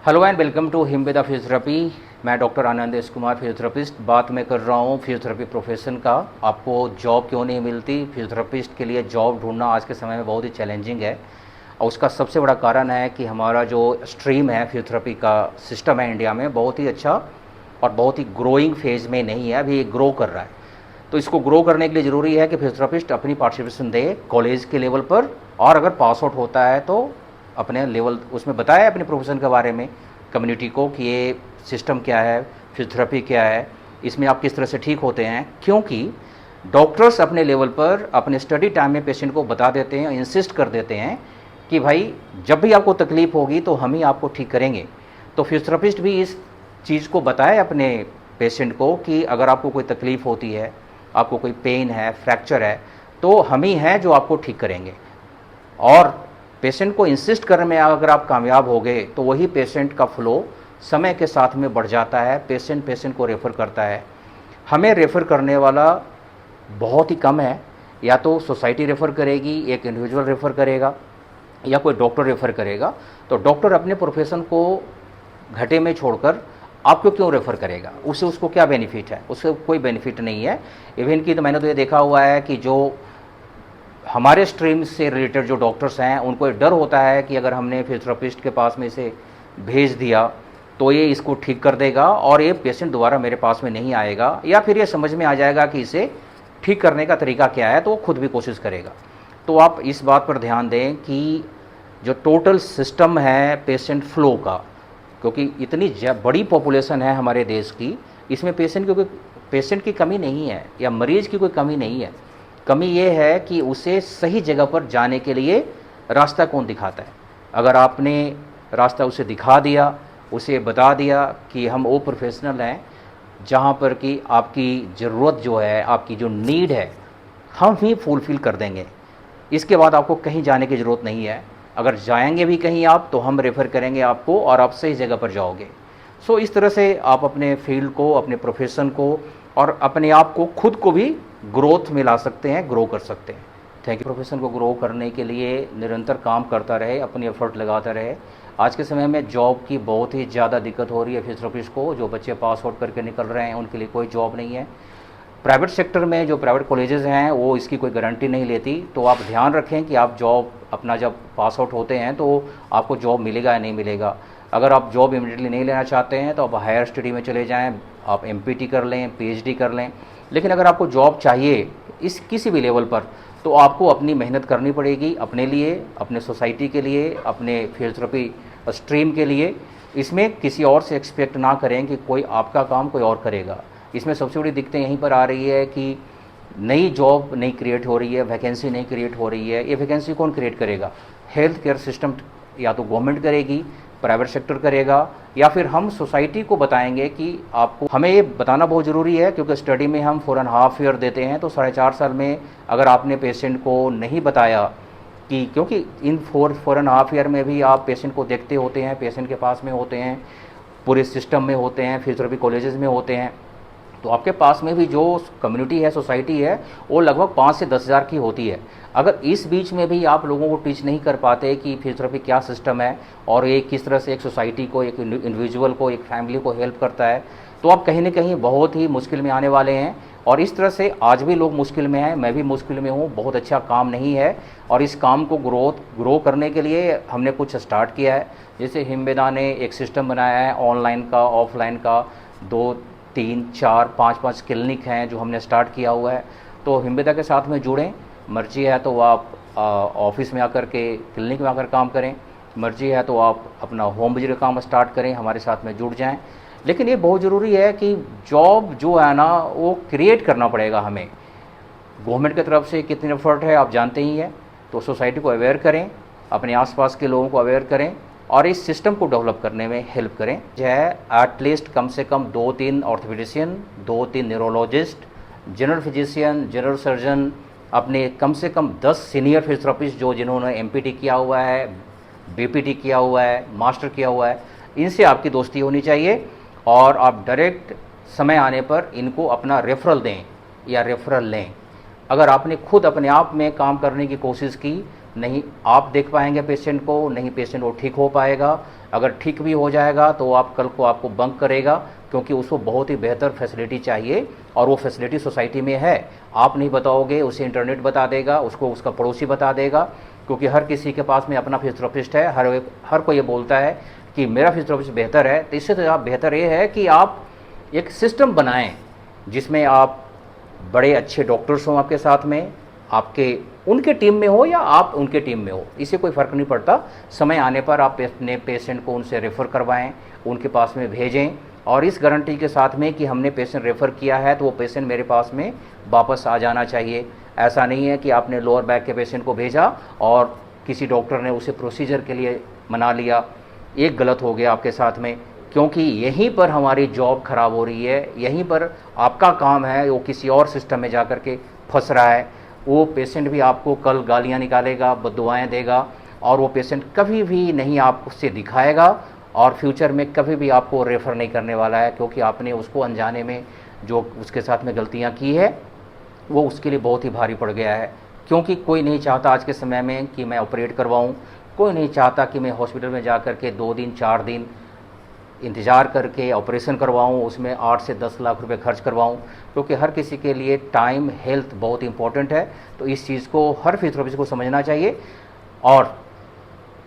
Hello and welcome to Himveda physiotherapy. मैं doctor Anandesh Kumar, physiotherapist. बात मैं कर रहा हूँ फिजियोथेरेपी प्रोफेशन का। आपको जॉब क्यों नहीं मिलती? फिजियोथेरेपिस्ट के लिए जॉब ढूंढना आज के समय में बहुत ही चैलेंजिंग है, और उसका सबसे बड़ा कारण है कि हमारा जो स्ट्रीम है, फिजियोथेरेपी का सिस्टम है इंडिया में, बहुत ही अच्छा और बहुत ही ग्रोइंग फेज़ में नहीं है, अभी ग्रो कर रहा है। तो इसको ग्रो करने के लिए ज़रूरी है कि फिजियोथेरेपिस्ट अपनी पार्टिसिपेशन दे कॉलेज के लेवल पर, और अगर पास आउट होता है तो अपने लेवल उसमें बताए अपने प्रोफेशन के बारे में कम्युनिटी को कि ये सिस्टम क्या है, फिजियोथेरेपी क्या है, इसमें आप किस तरह से ठीक होते हैं। क्योंकि डॉक्टर्स अपने लेवल पर अपने स्टडी टाइम में पेशेंट को बता देते हैं, इंसिस्ट कर देते हैं कि भाई जब भी आपको तकलीफ़ होगी तो हम ही आपको ठीक करेंगे। तो फिजियोथेरेपिस्ट भी इस चीज़ को बताए अपने पेशेंट को कि अगर आपको कोई तकलीफ़ होती है, आपको कोई पेन है, फ्रैक्चर है, तो हम ही हैं जो आपको ठीक करेंगे। और पेशेंट को इंसिस्ट करने में अगर आप कामयाब हो गए तो वही पेशेंट का फ्लो समय के साथ में बढ़ जाता है। पेशेंट को रेफ़र करता है। हमें रेफ़र करने वाला बहुत ही कम है, या तो सोसाइटी रेफ़र करेगी, एक इंडिविजुअल रेफ़र करेगा, या कोई डॉक्टर रेफ़र करेगा। तो डॉक्टर अपने प्रोफेशन को घाटे में छोड़कर आपको क्यों रेफ़र करेगा? उससे उसको क्या बेनिफिट है? उससे कोई बेनिफिट नहीं है। इवन कि तो मैंने तो ये देखा हुआ है कि जो हमारे स्ट्रीम से रिलेटेड जो डॉक्टर्स हैं उनको ये डर होता है कि अगर हमने फिजियोथेरेपिस्ट के पास में इसे भेज दिया तो ये इसको ठीक कर देगा और ये पेशेंट दोबारा मेरे पास में नहीं आएगा, या फिर ये समझ में आ जाएगा कि इसे ठीक करने का तरीका क्या है, तो वो खुद भी कोशिश करेगा। तो आप इस बात पर ध्यान दें कि जो टोटल सिस्टम है पेशेंट फ्लो का, क्योंकि इतनी बड़ी पॉपुलेशन है हमारे देश की, इसमें पेशेंट की कमी नहीं है या मरीज़ की कोई कमी नहीं है। कमी ये है कि उसे सही जगह पर जाने के लिए रास्ता कौन दिखाता है। अगर आपने रास्ता उसे दिखा दिया, उसे बता दिया कि हम वो प्रोफेशनल हैं जहाँ पर कि आपकी ज़रूरत जो है, आपकी जो नीड है, हम ही फुलफ़िल कर देंगे। इसके बाद आपको कहीं जाने की ज़रूरत नहीं है। अगर जाएंगे भी कहीं आप तो हम रेफ़र करेंगे आपको और आप सही जगह पर जाओगे। सो इस तरह से आप अपने फील्ड को, अपने प्रोफेशन को और अपने आप को, खुद को भी ग्रोथ में ला सकते हैं, ग्रो कर सकते हैं। Thank you. प्रोफेशन को ग्रो करने के लिए निरंतर काम करता रहे, अपनी एफर्ट लगाता रहे। आज के समय में जॉब की बहुत ही ज़्यादा दिक्कत हो रही है फिजियोथेरेपिस्ट को। जो बच्चे पास आउट करके निकल रहे हैं उनके लिए कोई जॉब नहीं है। प्राइवेट सेक्टर में जो प्राइवेट कॉलेजेस हैं वो इसकी कोई गारंटी नहीं लेती। तो आप ध्यान रखें कि आप जॉब अपना जब पास आउट होते हैं तो आपको जॉब मिलेगा या नहीं मिलेगा। अगर आप जॉब इमीडिएटली नहीं लेना चाहते हैं तो आप हायर स्टडी में चले जाएं, आप एमपीटी कर लें, पीएचडी कर लें। लेकिन अगर आपको जॉब चाहिए इस किसी भी लेवल पर, तो आपको अपनी मेहनत करनी पड़ेगी, अपने लिए, अपने सोसाइटी के लिए, अपने फिजियोथेरेपी स्ट्रीम के लिए। इसमें किसी और से एक्सपेक्ट ना करें कि कोई आपका काम कोई और करेगा। इसमें सबसे बड़ी दिक्कतें यहीं पर आ रही है कि नई जॉब नहीं क्रिएट हो रही है, वैकेंसी नहीं क्रिएट हो रही है। ये वैकेंसी कौन क्रिएट करेगा? हेल्थ केयर सिस्टम या तो गवर्नमेंट करेगी, प्राइवेट सेक्टर करेगा, या फिर हम सोसाइटी को बताएंगे कि आपको। हमें ये बताना बहुत ज़रूरी है क्योंकि स्टडी में हम 4.5 ईयर देते हैं, तो 4.5 साल में अगर आपने पेशेंट को नहीं बताया कि, क्योंकि इन 4.5 ईयर में भी आप पेशेंट को देखते होते हैं, पेशेंट के पास में होते हैं, पूरे सिस्टम में होते हैं, फिजियोथेरेपी कॉलेजेस में होते हैं, तो आपके पास में भी जो कम्युनिटी है, सोसाइटी है, वो लगभग 5 से 10 हज़ार की होती है। अगर इस बीच में भी आप लोगों को टीच नहीं कर पाते कि फिजियोथेरेपी क्या सिस्टम है और ये किस तरह से एक सोसाइटी को, एक इंडिविजुअल को, एक फैमिली को हेल्प करता है, तो आप कहीं ना कहीं बहुत ही मुश्किल में आने वाले हैं। और इस तरह से आज भी लोग मुश्किल में हैं, मैं भी मुश्किल में हूँ। बहुत अच्छा काम नहीं है, और इस काम को ग्रो करने के लिए हमने कुछ स्टार्ट किया है। जैसे हिमवेदा ने एक सिस्टम बनाया है ऑनलाइन का, ऑफलाइन का, 2, 3, 4, 5 क्लिनिक हैं जो हमने स्टार्ट किया हुआ है। तो हिमवेदा के साथ में जुड़ें। मर्जी है तो आप ऑफिस में आकर के, क्लिनिक में आकर काम करें। मर्जी है तो आप अपना होम विजिट का काम स्टार्ट करें, हमारे साथ में जुड़ जाएं। लेकिन ये बहुत ज़रूरी है कि जॉब जो है ना वो क्रिएट करना पड़ेगा हमें। गवर्नमेंट की तरफ से कितनी एफर्ट है आप जानते ही हैं। तो सोसाइटी को अवेयर करें, अपने आसपास के लोगों को अवेयर करें और इस सिस्टम को डेवलप करने में हेल्प करें। जो है एटलीस्ट कम से कम 2-3 orthopaedician, 2-3 neurologist, general physician, general surgeon, अपने कम से कम 10 सीनियर फिजियोथेरेपिस्ट जो जिन्होंने एमपीटी किया हुआ है, बीपीटी किया हुआ है, मास्टर किया हुआ है, इनसे आपकी दोस्ती होनी चाहिए। और आप डायरेक्ट समय आने पर इनको अपना रेफरल दें या रेफरल लें। अगर आपने खुद अपने आप में काम करने की कोशिश की, नहीं आप देख पाएंगे पेशेंट को, नहीं पेशेंट वो ठीक हो पाएगा। अगर ठीक भी हो जाएगा तो आप कल को आपको बंक करेगा, क्योंकि उसको बहुत ही बेहतर फैसिलिटी चाहिए और वो फैसिलिटी सोसाइटी में है। आप नहीं बताओगे, उसे इंटरनेट बता देगा, उसको उसका पड़ोसी बता देगा, क्योंकि हर किसी के पास में अपना फिजियोथेरेपिस्ट है। हर कोई ये बोलता है कि मेरा फिजियोथेरेपिस्ट बेहतर है। तो इससे तो आप बेहतर ये है कि आप एक सिस्टम बनाएं जिसमें आप बड़े अच्छे डॉक्टर्स हों आपके साथ में, आपके उनके टीम में हो या आप उनके टीम में हो, इससे कोई फ़र्क नहीं पड़ता। समय आने पर आप अपने पेशेंट को उनसे रेफ़र करवाएं, उनके पास में भेजें, और इस गारंटी के साथ में कि हमने पेशेंट रेफ़र किया है तो वो पेशेंट मेरे पास में वापस आ जाना चाहिए। ऐसा नहीं है कि आपने लोअर बैक के पेशेंट को भेजा और किसी डॉक्टर ने उसे प्रोसीजर के लिए मना लिया, एक गलत हो गया आपके साथ में, क्योंकि यहीं पर हमारी जॉब ख़राब हो रही है। यहीं पर आपका काम है वो किसी और सिस्टम में जा कर के फंस रहा है। वो पेशेंट भी आपको कल गालियाँ निकालेगा, बद्दुआएँ देगा, और वो पेशेंट कभी भी नहीं आपसे दिखाएगा और फ्यूचर में कभी भी आपको रेफ़र नहीं करने वाला है, क्योंकि आपने उसको अनजाने में जो उसके साथ में गलतियाँ की है वो उसके लिए बहुत ही भारी पड़ गया है। क्योंकि कोई नहीं चाहता आज के समय में कि मैं ऑपरेट करवाऊँ, कोई नहीं चाहता कि मैं हॉस्पिटल में जा कर के 2 दिन 4 दिन इंतज़ार करके ऑपरेशन करवाऊँ, उसमें 8 से 10 लाख रुपए खर्च करवाऊँ, क्योंकि हर किसी के लिए टाइम, हेल्थ बहुत इंपॉर्टेंट है। तो इस चीज़ को हर फिजियोथेरेपिस्ट को समझना चाहिए और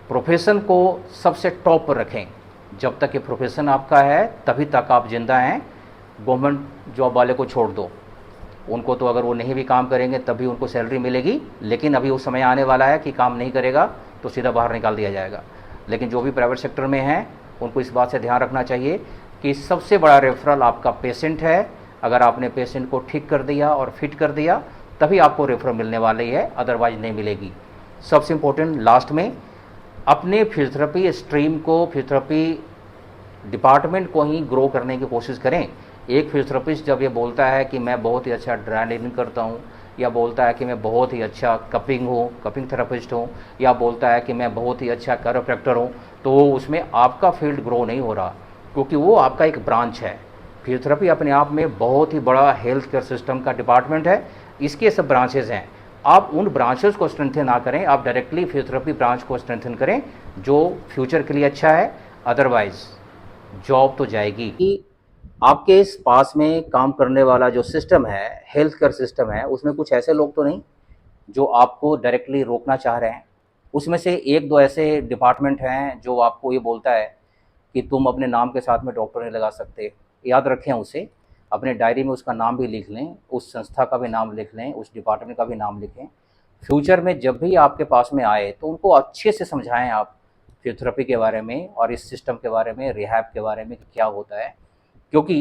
प्रोफेशन को सबसे टॉप पर रखें। जब तक ये प्रोफेशन आपका है तभी तक आप ज़िंदा हैं। गवर्नमेंट जॉब वाले को छोड़ दो, उनको तो अगर वो नहीं भी काम करेंगे तभी उनको सैलरी मिलेगी, लेकिन अभी वो समय आने वाला है कि काम नहीं करेगा तो सीधा बाहर निकाल दिया जाएगा। लेकिन जो भी प्राइवेट सेक्टर में हैं उनको इस बात से ध्यान रखना चाहिए कि सबसे बड़ा रेफरल आपका पेशेंट है। अगर आपने पेशेंट को ठीक कर दिया और फिट कर दिया तभी आपको रेफरल मिलने वाली है, अदरवाइज नहीं मिलेगी। सबसे इम्पोर्टेंट लास्ट में, अपने फिजियोथेरेपी स्ट्रीम को, फिजियोथेरेपी डिपार्टमेंट को ही ग्रो करने की कोशिश करें। एक फिजियोथेरेपिस्ट जब ये बोलता है कि मैं बहुत ही अच्छा ड्राइनिंग करता हूँ, या बोलता है कि मैं बहुत ही अच्छा कपिंग थेरेपिस्ट हूँ, या बोलता है कि मैं बहुत ही अच्छा कैरोप्रैक्टर हूँ, तो उसमें आपका फील्ड ग्रो नहीं हो रहा, क्योंकि वो आपका एक ब्रांच है। फिजियोथेरेपी अपने आप में बहुत ही बड़ा हेल्थ केयर सिस्टम का डिपार्टमेंट है। इसके सब ब्रांचेज़ हैं। आप उन ब्रांचेस को स्ट्रेंथन ना करें, आप डायरेक्टली फिजियोथेरेपी ब्रांच को स्ट्रेंथन करें, जो फ्यूचर के लिए अच्छा है। अदरवाइज जॉब तो जाएगी कि आपके इस पास में काम करने वाला जो सिस्टम है, हेल्थ केयर सिस्टम है, उसमें कुछ ऐसे लोग तो नहीं जो आपको डायरेक्टली रोकना चाह रहे हैं। उसमें से एक दो ऐसे डिपार्टमेंट हैं जो आपको ये बोलता है कि तुम अपने नाम के साथ में डॉक्टर नहीं लगा सकते। याद रखें उसे, अपने डायरी में उसका नाम भी लिख लें, उस संस्था का भी नाम लिख लें, उस डिपार्टमेंट का भी नाम लिखें। फ्यूचर में जब भी आपके पास में आए तो उनको अच्छे से समझाएं आप फिजियोथेरेपी के बारे में और इस सिस्टम के बारे में, रिहैब के बारे में कि क्या होता है। क्योंकि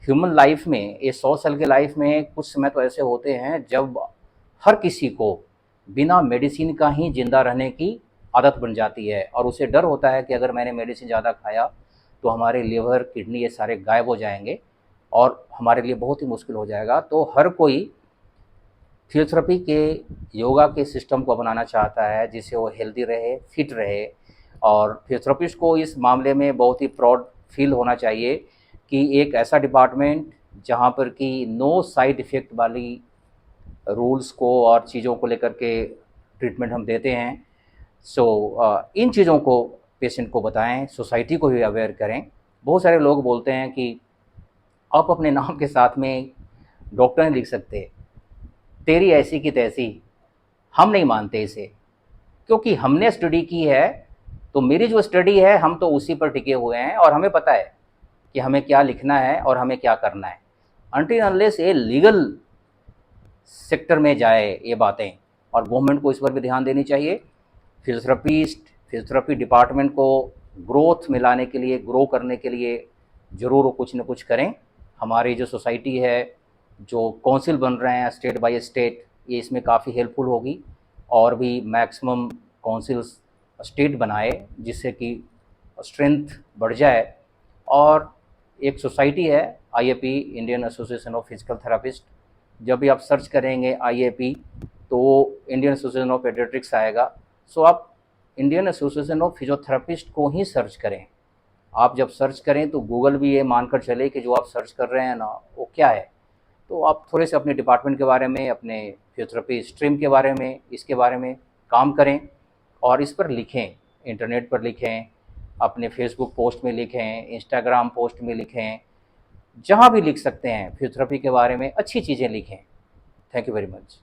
ह्यूमन लाइफ में, ये 100 साल के लाइफ में कुछ समय तो ऐसे होते हैं जब हर किसी को बिना मेडिसिन का ही ज़िंदा रहने की आदत बन जाती है, और उसे डर होता है कि अगर मैंने मेडिसिन ज़्यादा खाया तो हमारे लिवर, किडनी ये सारे गायब हो जाएंगे और हमारे लिए बहुत ही मुश्किल हो जाएगा। तो हर कोई फिजियोथेरेपी के, योगा के सिस्टम को अपनाना चाहता है जिससे वो हेल्दी रहे, फिट रहे। और फिजियोथेरेपिस्ट को इस मामले में बहुत ही प्राउड फील होना चाहिए कि एक ऐसा डिपार्टमेंट जहाँ पर कि नो साइड इफ़ेक्ट वाली रूल्स को और चीज़ों को लेकर के ट्रीटमेंट हम देते हैं। इन चीज़ों को पेशेंट को बताएं, सोसाइटी को भी अवेयर करें। बहुत सारे लोग बोलते हैं कि आप अपने नाम के साथ में डॉक्टर नहीं लिख सकते, तेरी ऐसी की तैसी। हम नहीं मानते इसे, क्योंकि हमने स्टडी की है। तो मेरी जो स्टडी है, हम तो उसी पर टिके हुए हैं और हमें पता है कि हमें क्या लिखना है और हमें क्या करना है। अनटिल अनलेस ये लीगल सेक्टर में जाए ये बातें, और गवर्नमेंट को इस पर भी ध्यान देनी चाहिए। फिजियोथेरेपी डिपार्टमेंट को ग्रोथ में लाने के लिए, ग्रो करने के लिए ज़रूर वो कुछ न कुछ करें। हमारी जो सोसाइटी है, जो काउंसिल बन रहे हैं स्टेट बाय स्टेट, ये इसमें काफ़ी हेल्पफुल होगी। और भी मैक्सिमम काउंसिल्स स्टेट बनाए जिससे कि स्ट्रेंथ बढ़ जाए। और एक सोसाइटी है IAP, Indian association of physical therapist. जब भी आप सर्च करेंगे आईएपी तो इंडियन एसोसिएशन ऑफ पेडियाट्रिक्स आएगा। सो आप इंडियन एसोसिएशन ऑफ फिजियोथेरापिस्ट को ही सर्च करें। आप जब सर्च करें तो गूगल भी ये मानकर चले कि जो आप सर्च कर रहे हैं ना वो क्या है। तो आप थोड़े से अपने डिपार्टमेंट के बारे में, अपने फिजियोथेरेपी स्ट्रीम के बारे में, इसके बारे में काम करें और इस पर लिखें, इंटरनेट पर लिखें, अपने फेसबुक पोस्ट में लिखें, इंस्टाग्राम पोस्ट में लिखें, जहाँ भी लिख सकते हैं फिजियोथेरेपी के बारे में अच्छी चीज़ें लिखें। Thank you very much.